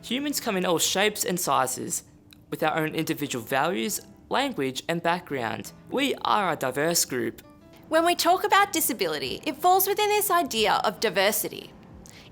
Humans come in all shapes and sizes, with our own individual values, language and background. We are a diverse group. When we talk about disability, it falls within this idea of diversity.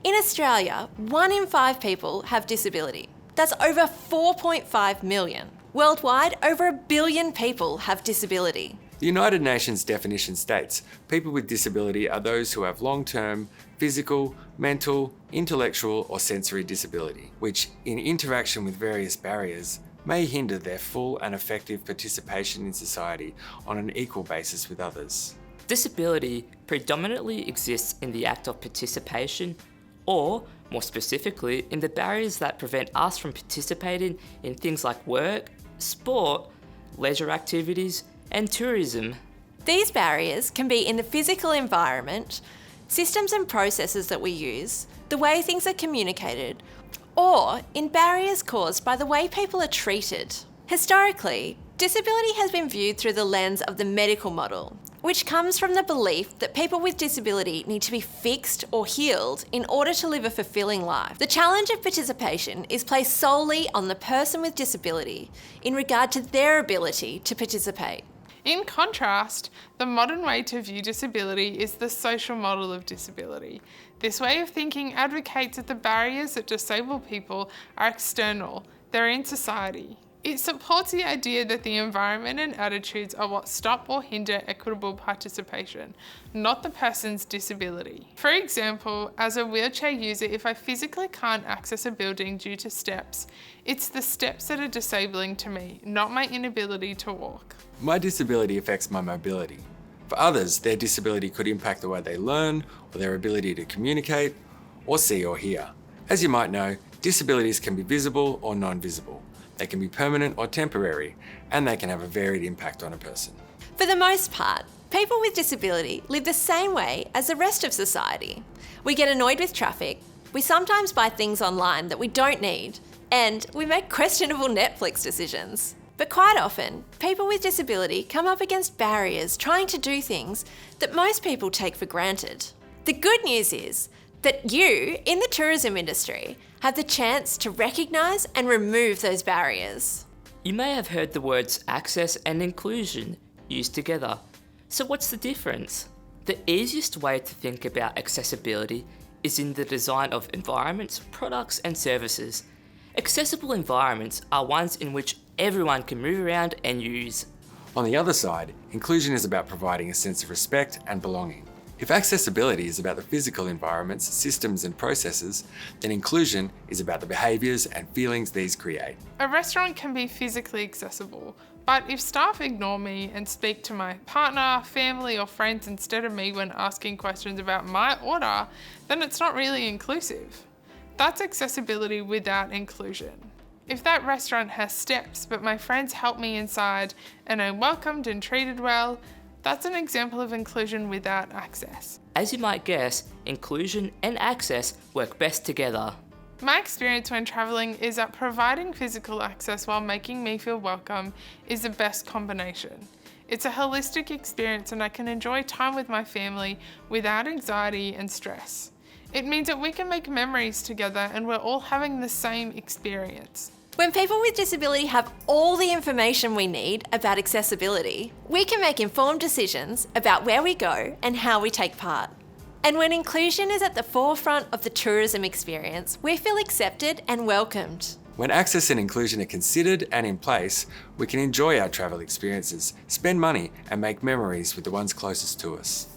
In Australia, 1 in 5 people have disability. That's over 4.5 million. Worldwide, over 1 billion people have disability. The United Nations definition states, people with disability are those who have long-term physical, mental, intellectual or sensory disability, which, in interaction with various barriers, may hinder their full and effective participation in society on an equal basis with others. Disability predominantly exists in the act of participation, or, more specifically, in the barriers that prevent us from participating in things like work, sport, leisure activities, and tourism. These barriers can be in the physical environment, systems and processes that we use, the way things are communicated, or in barriers caused by the way people are treated. Historically, disability has been viewed through the lens of the medical model, which comes from the belief that people with disability need to be fixed or healed in order to live a fulfilling life. The challenge of participation is placed solely on the person with disability in regard to their ability to participate. In contrast, the modern way to view disability is the social model of disability. This way of thinking advocates that the barriers that disable people are external, they're in society. It supports the idea that the environment and attitudes are what stop or hinder equitable participation, not the person's disability. For example, as a wheelchair user, if I physically can't access a building due to steps, it's the steps that are disabling to me, not my inability to walk. My disability affects my mobility. For others, their disability could impact the way they learn, or their ability to communicate, or see or hear. As you might know, disabilities can be visible or non-visible. They can be permanent or temporary, and they can have a varied impact on a person. For the most part, people with disability live the same way as the rest of society. We get annoyed with traffic, we sometimes buy things online that we don't need, and we make questionable Netflix decisions. But quite often, people with disability come up against barriers trying to do things that most people take for granted. The good news is that you, in the tourism industry, have the chance to recognise and remove those barriers. You may have heard the words access and inclusion used together. So what's the difference? The easiest way to think about accessibility is in the design of environments, products and services. Accessible environments are ones in which everyone can move around and use. On the other side, inclusion is about providing a sense of respect and belonging. If accessibility is about the physical environments, systems and processes, then inclusion is about the behaviours and feelings these create. A restaurant can be physically accessible, but if staff ignore me and speak to my partner, family or friends instead of me when asking questions about my order, then it's not really inclusive. That's accessibility without inclusion. If that restaurant has steps but my friends help me inside and I'm welcomed and treated well, that's an example of inclusion without access. As you might guess, inclusion and access work best together. My experience when travelling is that providing physical access while making me feel welcome is the best combination. It's a holistic experience and I can enjoy time with my family without anxiety and stress. It means that we can make memories together and we're all having the same experience. When people with disability have all the information we need about accessibility, we can make informed decisions about where we go and how we take part. And when inclusion is at the forefront of the tourism experience, we feel accepted and welcomed. When access and inclusion are considered and in place, we can enjoy our travel experiences, spend money and make memories with the ones closest to us.